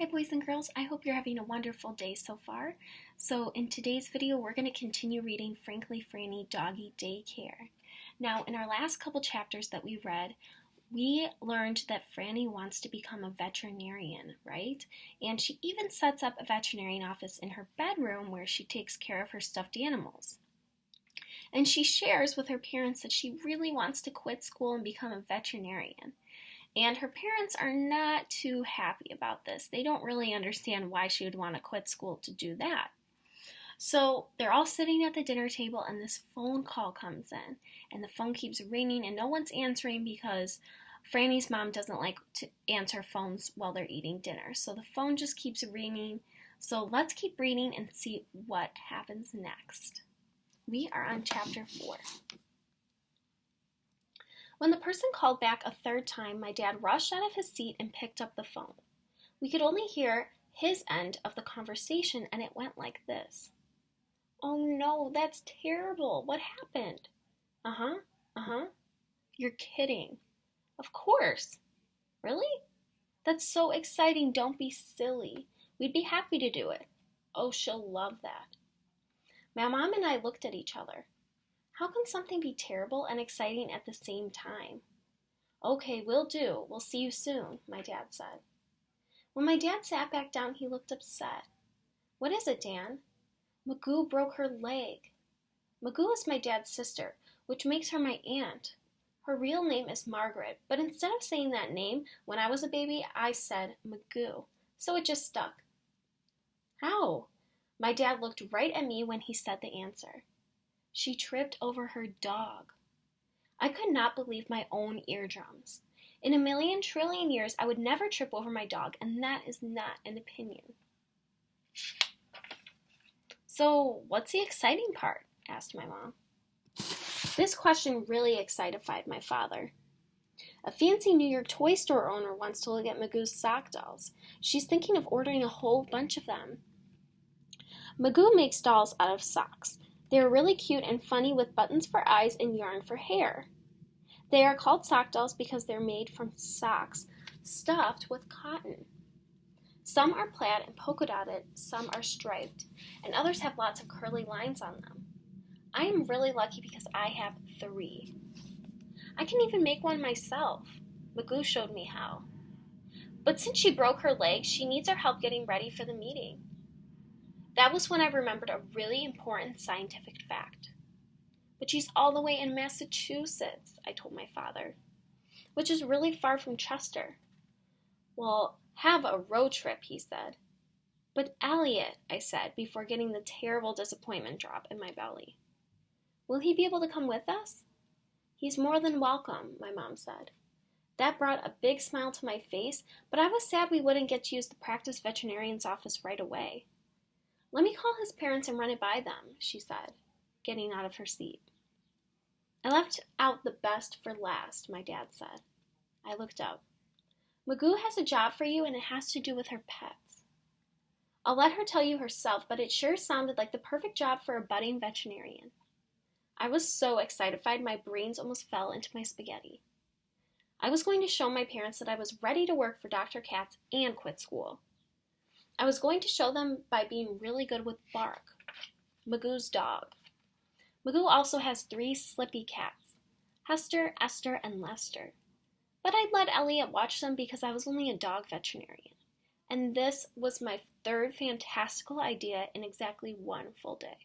Hi boys and girls, I hope you're having a wonderful day so far. So in today's video, we're going to continue reading Frankly Frannie Doggy Daycare. Now, in our last couple chapters that we read, we learned that Frannie wants to become a veterinarian, right? And she even sets up a veterinarian office in her bedroom where she takes care of her stuffed animals. And she shares with her parents that she really wants to quit school and become a veterinarian. And her parents are not too happy about this. They don't really understand why she would want to quit school to do that. So they're all sitting at the dinner table and this phone call comes in. And the phone keeps ringing and no one's answering because Frannie's mom doesn't like to answer phones while they're eating dinner. So the phone just keeps ringing. So let's keep reading and see what happens next. We are on chapter 4. When the person called back a third time, my dad rushed out of his seat and picked up the phone. We could only hear his end of the conversation, and it went like this. "Oh no, that's terrible. What happened?" Uh-huh. You're kidding. Of course. Really? That's so exciting. Don't be silly. We'd be happy to do it. Oh, she'll love that. My mom and I looked at each other. How can something be terrible and exciting at the same time? Okay, will do. We'll see you soon, my dad said. When my dad sat back down, he looked upset. What is it, Dan? Magoo broke her leg. Magoo is my dad's sister, which makes her my aunt. Her real name is Margaret, but instead of saying that name, when I was a baby, I said Magoo, so it just stuck. How? My dad looked right at me when he said the answer. She tripped over her dog. I could not believe my own eardrums. In a million trillion years, I would never trip over my dog, and that is not an opinion. So, what's the exciting part? Asked my mom. This question really excited my father. A fancy New York toy store owner wants to look at Magoo's sock dolls. She's thinking of ordering a whole bunch of them. Magoo makes dolls out of socks. They are really cute and funny with buttons for eyes and yarn for hair. They are called sock dolls because they're made from socks stuffed with cotton. Some are plaid and polka dotted, some are striped, and others have lots of curly lines on them. I am really lucky because I have 3. I can even make one myself. Magoo showed me how. But since she broke her leg, she needs our help getting ready for the meeting. That was when I remembered a really important scientific fact. But she's all the way in Massachusetts, I told my father, which is really far from Chester. Well, have a road trip, he said. But Elliot, I said, before getting the terrible disappointment drop in my belly. Will he be able to come with us? He's more than welcome, my mom said. That brought a big smile to my face, but I was sad we wouldn't get to use the practice veterinarian's office right away. Let me call his parents and run it by them, she said, getting out of her seat. I left out the best for last, my dad said. I looked up. Magoo has a job for you and it has to do with her pets. I'll let her tell you herself, but it sure sounded like the perfect job for a budding veterinarian. I was so excited my brains almost fell into my spaghetti. I was going to show my parents that I was ready to work for Dr. Katz and quit school. I was going to show them by being really good with Bark, Magoo's dog. Magoo also has 3 slippy cats, Hester, Esther, and Lester. But I'd let Elliot watch them because I was only a dog veterinarian. And this was my 3rd fantastical idea in exactly 1 full day.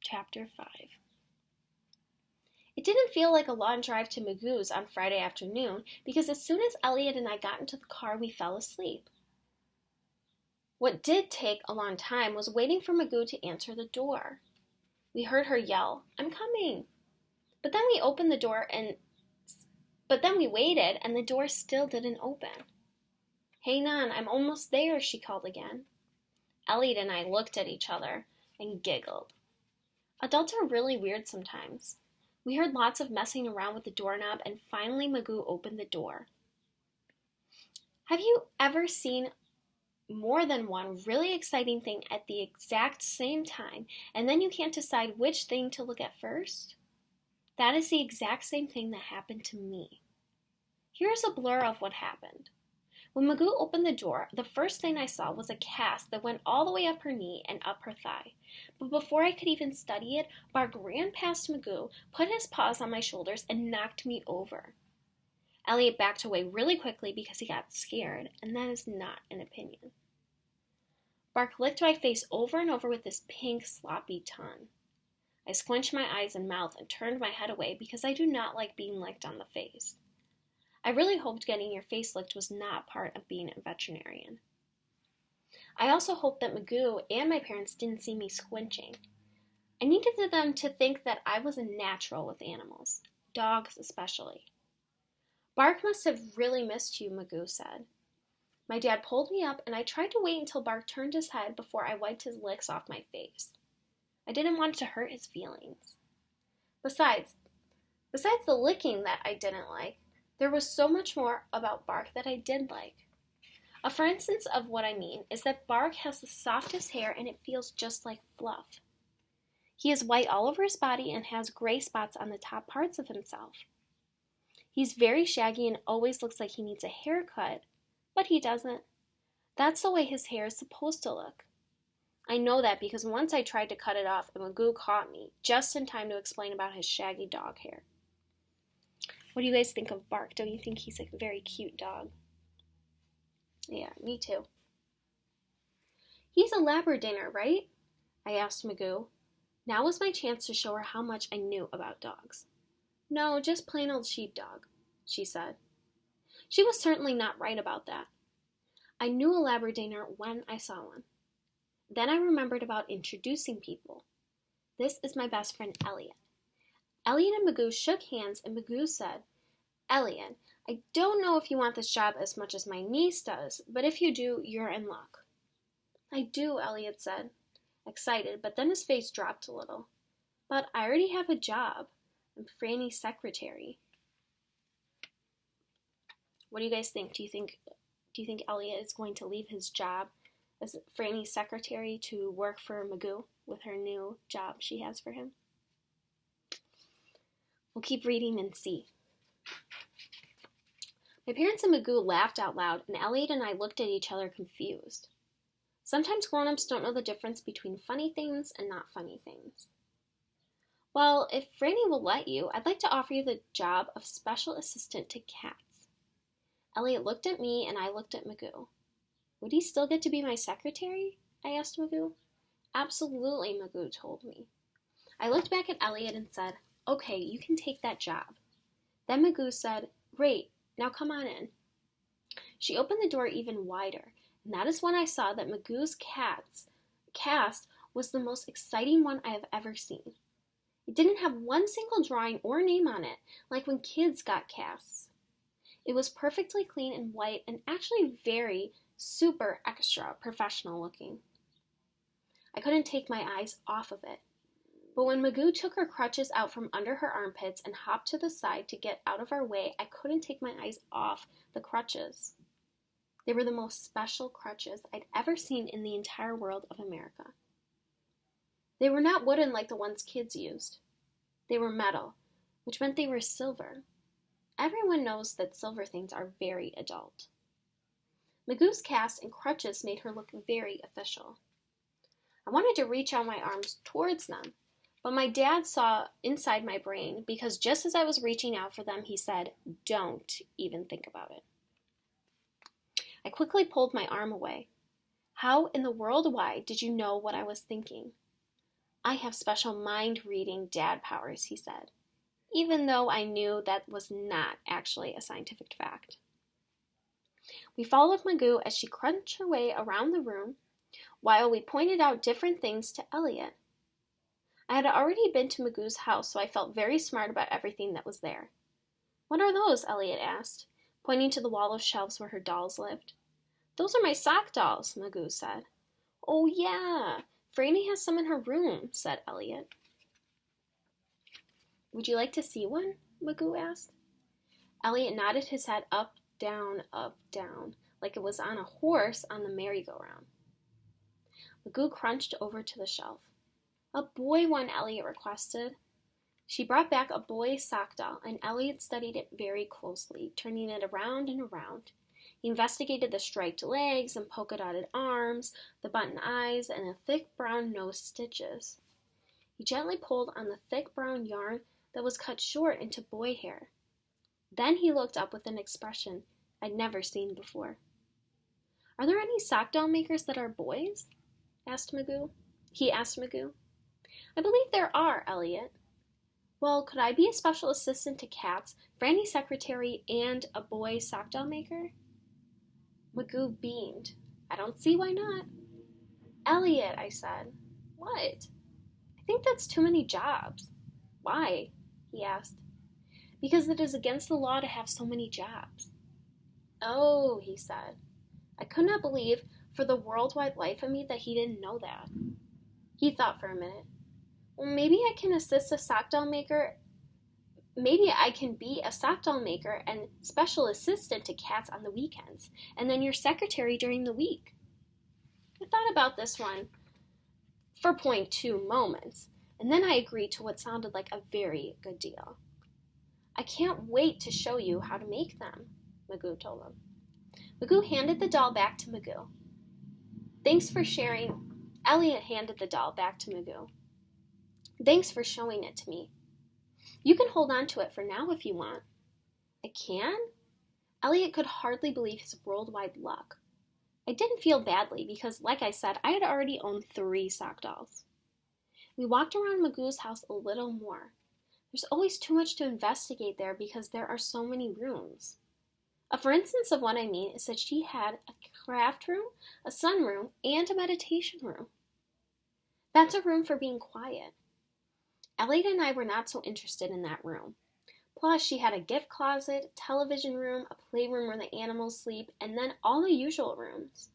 Chapter 5. It didn't feel like a long drive to Magoo's on Friday afternoon because as soon as Elliot and I got into the car, we fell asleep. What did take a long time was waiting for Magoo to answer the door. We heard her yell, "I'm coming." But then we waited and the door still didn't open. "Hey, Nan, I'm almost there," she called again. Elliot and I looked at each other and giggled. Adults are really weird sometimes. We heard lots of messing around with the doorknob and finally Magoo opened the door. Have you ever seen more than one really exciting thing at the exact same time, and then you can't decide which thing to look at first? That is the exact same thing that happened to me. Here is a blur of what happened. When Magoo opened the door, the first thing I saw was a cast that went all the way up her knee and up her thigh. But before I could even study it, Bark ran past Magoo, put his paws on my shoulders, and knocked me over. Elliot backed away really quickly because he got scared, and that is not an opinion. Bark licked my face over and over with his pink, sloppy tongue. I squenched my eyes and mouth and turned my head away because I do not like being licked on the face. I really hoped getting your face licked was not part of being a veterinarian. I also hoped that Magoo and my parents didn't see me squinching. I needed them to think that I was a natural with animals, dogs especially. Bark must have really missed you, Magoo said. My dad pulled me up, and I tried to wait until Bark turned his head before I wiped his licks off my face. I didn't want to hurt his feelings. Besides the licking that I didn't like, there was so much more about Bark that I did like. A for instance of what I mean is that Bark has the softest hair and it feels just like fluff. He is white all over his body and has gray spots on the top parts of himself. He's very shaggy and always looks like he needs a haircut, but he doesn't. That's the way his hair is supposed to look. I know that because once I tried to cut it off and Magoo caught me just in time to explain about his shaggy dog hair. What do you guys think of Bark? Don't you think he's a very cute dog? Yeah, me too. He's a Labrador, right? I asked Magoo. Now was my chance to show her how much I knew about dogs. No, just plain old sheepdog, she said. She was certainly not right about that. I knew a Labrador when I saw one. Then I remembered about introducing people. This is my best friend, Elliot. Elliot and Magoo shook hands, and Magoo said, Elliot, I don't know if you want this job as much as my niece does, but if you do, you're in luck. I do, Elliot said, excited, but then his face dropped a little. But I already have a job. I'm Frannie's secretary. What do you guys think? Do you think Elliot is going to leave his job as Frannie's secretary to work for Magoo with her new job she has for him? We'll keep reading and see. My parents and Magoo laughed out loud, and Elliot and I looked at each other confused. Sometimes grown-ups don't know the difference between funny things and not funny things. Well, if Frannie will let you, I'd like to offer you the job of special assistant to cats. Elliot looked at me, and I looked at Magoo. Would he still get to be my secretary? I asked Magoo. Absolutely, Magoo told me. I looked back at Elliot and said, Okay, you can take that job. Then Magoo said, Great, now come on in. She opened the door even wider, and that is when I saw that Magoo's cast was the most exciting one I have ever seen. It didn't have one single drawing or name on it, like when kids got casts. It was perfectly clean and white and actually very super extra professional looking. I couldn't take my eyes off of it. But when Magoo took her crutches out from under her armpits and hopped to the side to get out of our way, I couldn't take my eyes off the crutches. They were the most special crutches I'd ever seen in the entire world of America. They were not wooden like the ones kids used. They were metal, which meant they were silver. Everyone knows that silver things are very adult. Magoo's cast and crutches made her look very official. I wanted to reach out my arms towards them, but my dad saw inside my brain because just as I was reaching out for them, he said, Don't even think about it. I quickly pulled my arm away. How in the world why did you know what I was thinking? I have special mind-reading dad powers, he said, even though I knew that was not actually a scientific fact. We followed Magoo as she crunched her way around the room while we pointed out different things to Elliot. I had already been to Magoo's house, so I felt very smart about everything that was there. What are those? Elliot asked, pointing to the wall of shelves where her dolls lived. Those are my sock dolls, Magoo said. Oh yeah, Frannie has some in her room, said Elliot. Would you like to see one? Magoo asked. Elliot nodded his head up, down, like it was on a horse on the merry-go-round. Magoo crunched over to the shelf. A boy one, Elliot requested. She brought back a boy sock doll, and Elliot studied it very closely, turning it around and around. He investigated the striped legs and polka-dotted arms, the button eyes, and the thick brown nose stitches. He gently pulled on the thick brown yarn that was cut short into boy hair. Then he looked up with an expression I'd never seen before. "Are there any sock doll makers that are boys?" He asked Magoo. "I believe there are, Elliot." "Well, could I be a special assistant to cats, Frannie's secretary, and a boy sock doll maker?" Magoo beamed. "I don't see why not." "Elliot," I said. "What?" "I think that's too many jobs." "Why?" he asked. "Because it is against the law to have so many jobs." "Oh," he said. I could not believe for the worldwide life of me that he didn't know that. He thought for a minute. "Well, maybe I can assist a sock doll maker. Maybe I can be a sock doll maker and special assistant to cats on the weekends, and then your secretary during the week." I thought about this one for 0.2 moments, and then I agreed to what sounded like a very good deal. "I can't wait to show you how to make them," Magoo told him. Magoo handed the doll back to Magoo. "Thanks for sharing." Elliot handed the doll back to Magoo. "Thanks for showing it to me. You can hold on to it for now if you want." "I can?" Elliot could hardly believe his worldwide luck. I didn't feel badly because, like I said, I had already owned 3 sock dolls. We walked around Magoo's house a little more. There's always too much to investigate there because there are so many rooms. For instance of what I mean is that she had a craft room, a sunroom, and a meditation room. That's a room for being quiet. Elliot and I were not so interested in that room. Plus, she had a gift closet, television room, a playroom where the animals sleep, and then all the usual rooms.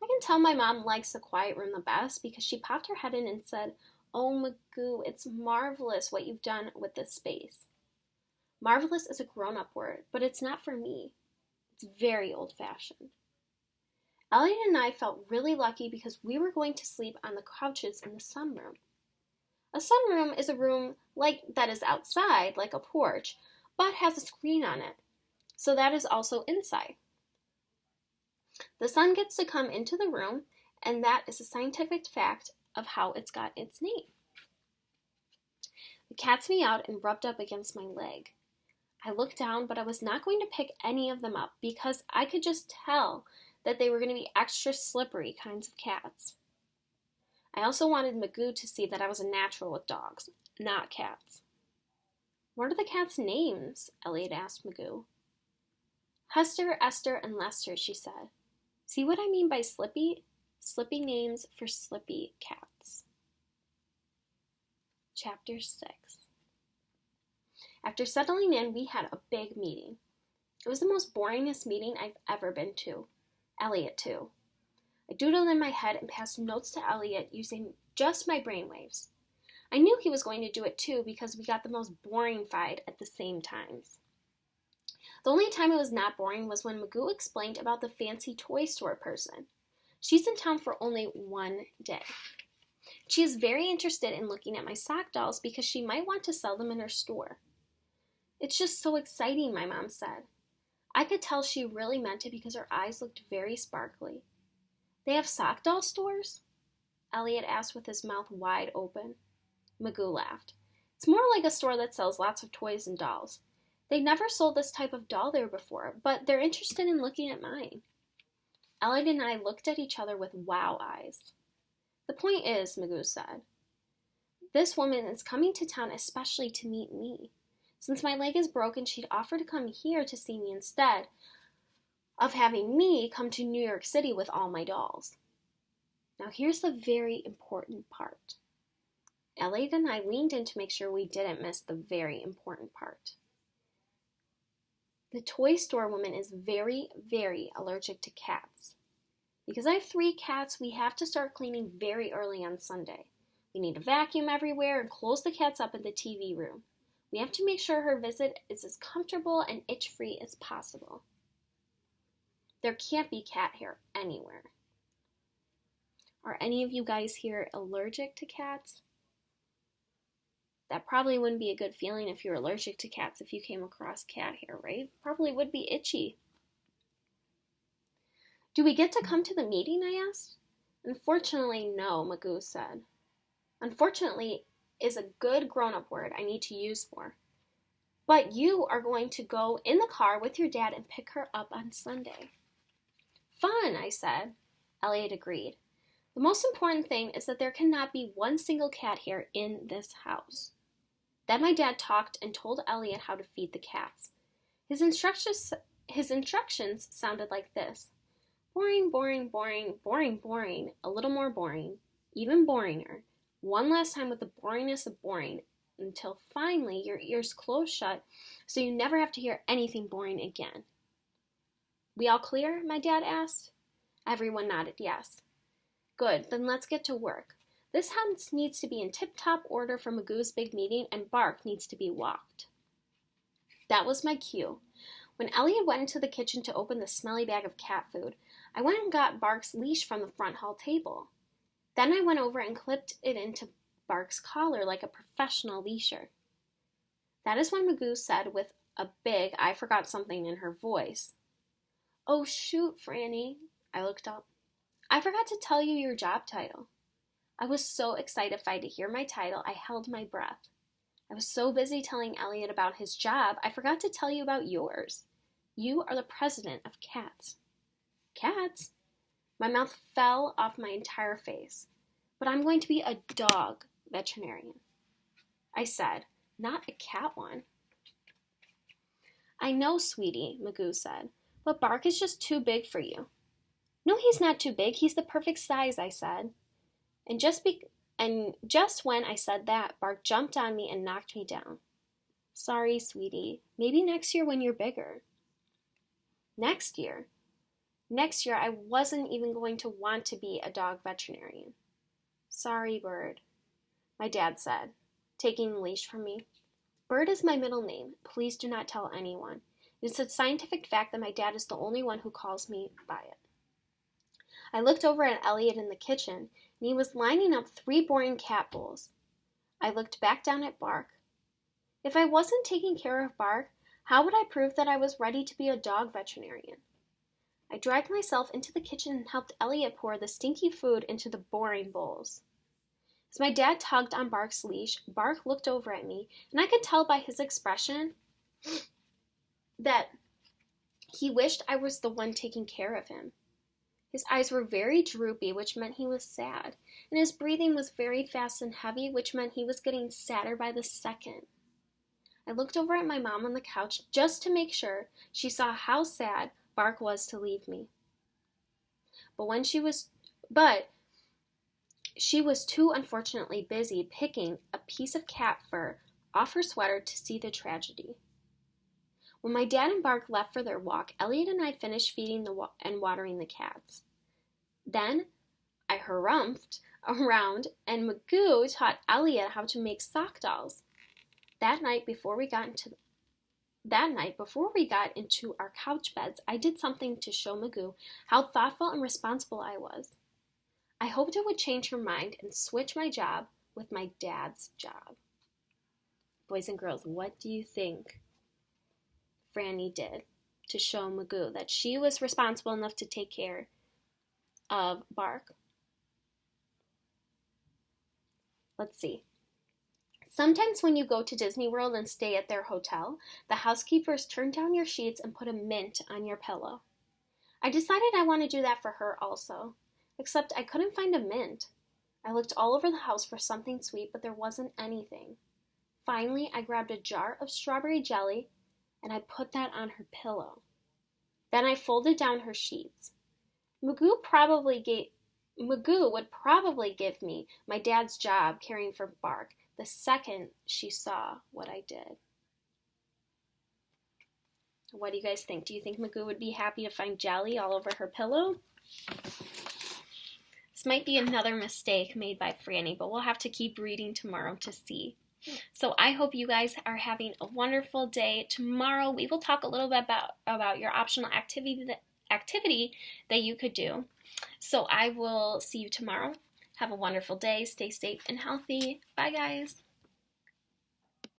I can tell my mom likes the quiet room the best because she popped her head in and said, "Oh, Magoo, it's marvelous what you've done with this space." Marvelous is a grown-up word, but it's not for me. It's very old-fashioned. Elliot and I felt really lucky because we were going to sleep on the couches in the sunroom. A sunroom is a room that is outside, like a porch, but has a screen on it, so that is also inside. The sun gets to come into the room, and that is a scientific fact of how it's got its name. The cats meowed and rubbed up against my leg. I looked down, but I was not going to pick any of them up because I could just tell that they were going to be extra slippery kinds of cats. I also wanted Magoo to see that I was a natural with dogs, not cats. "What are the cats' names?" Elliot asked Magoo. "Hester, Esther, and Lester," she said. "See what I mean by slippy? Slippy names for slippy cats." Chapter 6. After settling in, we had a big meeting. It was the most boringest meeting I've ever been to. Elliot, too. I doodled in my head and passed notes to Elliot using just my brainwaves. I knew he was going to do it too because we got the most boring fight at the same times. The only time it was not boring was when Magoo explained about the fancy toy store person. She's in town for only 1 day. She is very interested in looking at my sock dolls because she might want to sell them in her store. "It's just so exciting," my mom said. I could tell she really meant it because her eyes looked very sparkly. "They have sock doll stores?" Elliot asked with his mouth wide open. Magoo laughed. "It's more like a store that sells lots of toys and dolls. They never sold this type of doll there before, but they're interested in looking at mine." Elliot and I looked at each other with wow eyes. "The point is," Magoo said, "this woman is coming to town especially to meet me. Since my leg is broken, she'd offer to come here to see me instead of having me come to New York City with all my dolls." Now here's the very important part. Elliot and I leaned in to make sure we didn't miss the very important part. The toy store woman is very, very allergic to cats. Because I have 3 cats, we have to start cleaning very early on Sunday. We need to vacuum everywhere and close the cats up in the TV room. We have to make sure her visit is as comfortable and itch-free as possible. There can't be cat hair anywhere. Are any of you guys here allergic to cats? That probably wouldn't be a good feeling if you're allergic to cats if you came across cat hair, right? Probably would be itchy. Do we get to come to the meeting, I asked. Unfortunately, no, Magoo said. Unfortunately is a good grown-up word I need to use for. But you are going to go in the car with your dad and pick her up on Sunday. Fun, I said. Elliot agreed. The most important thing is that there cannot be one single cat here in this house. Then my dad talked and told Elliot how to feed the cats. His instructions sounded like this. Boring, boring, boring, boring, boring, a little more boring, even boringer. One last time with the boringness of boring, until finally your ears close shut so you never have to hear anything boring again. We all clear? My dad asked. Everyone nodded yes. Good, then let's get to work. This house needs to be in tip-top order for Magoo's big meeting, and Bark needs to be walked. That was my cue. When Elliot went into the kitchen to open the smelly bag of cat food, I went and got Bark's leash from the front hall table. Then I went over and clipped it into Bark's collar like a professional leasher. That is when Magoo said with a big I forgot something in her voice. Oh shoot, Frannie. I looked up. I forgot to tell you your job title. I was so excited to hear my title, I held my breath. I was so busy telling Elliot about his job, I forgot to tell you about yours. You are the president of cats. Cats? My mouth fell off my entire face. But I'm going to be a dog veterinarian. I said, not a cat one. I know, sweetie, Magoo said, but Bark is just too big for you. No, he's not too big. He's the perfect size, I said. And just when I said that, Bark jumped on me and knocked me down. Sorry, sweetie. Maybe next year when you're bigger. Next year? Next year, I wasn't even going to want to be a dog veterinarian. Sorry, Bird, my dad said, taking the leash from me. Bird is my middle name. Please do not tell anyone. It is a scientific fact that my dad is the only one who calls me by it. I looked over at Elliot in the kitchen, and he was lining up 3 boring cat bowls. I looked back down at Bark. If I wasn't taking care of Bark, how would I prove that I was ready to be a dog veterinarian? I dragged myself into the kitchen and helped Elliot pour the stinky food into the boring bowls. As my dad tugged on Bark's leash, Bark looked over at me, and I could tell by his expression that he wished I was the one taking care of him. His eyes were very droopy, which meant he was sad, and his breathing was very fast and heavy, which meant he was getting sadder by the second. I looked over at my mom on the couch just to make sure she saw how sad Bark was to leave me. But she was too unfortunately busy picking a piece of cat fur off her sweater to see the tragedy. When my dad and Bark left for their walk, Elliot and I finished feeding and watering the cats. Then I harumphed around and Magoo taught Elliot how to make sock dolls. That night before we got into our couch beds, I did something to show Magoo how thoughtful and responsible I was. I hoped it would change her mind and switch my job with my dad's job. Boys and girls, what do you think Frannie did to show Magoo that she was responsible enough to take care of Bark? Let's see. Sometimes when you go to Disney World and stay at their hotel, the housekeepers turn down your sheets and put a mint on your pillow. I decided I want to do that for her also, except I couldn't find a mint. I looked all over the house for something sweet, but there wasn't anything. Finally, I grabbed a jar of strawberry jelly and I put that on her pillow. Then I folded down her sheets. Magoo would probably give me my dad's job caring for Bark the second she saw what I did. What do you guys think? Do you think Magoo would be happy to find jelly all over her pillow? This might be another mistake made by Frannie, but we'll have to keep reading tomorrow to see. So I hope you guys are having a wonderful day. Tomorrow we will talk a little bit about your optional activity that you could do. So I will see you tomorrow. Have a wonderful day. Stay safe and healthy. Bye, guys.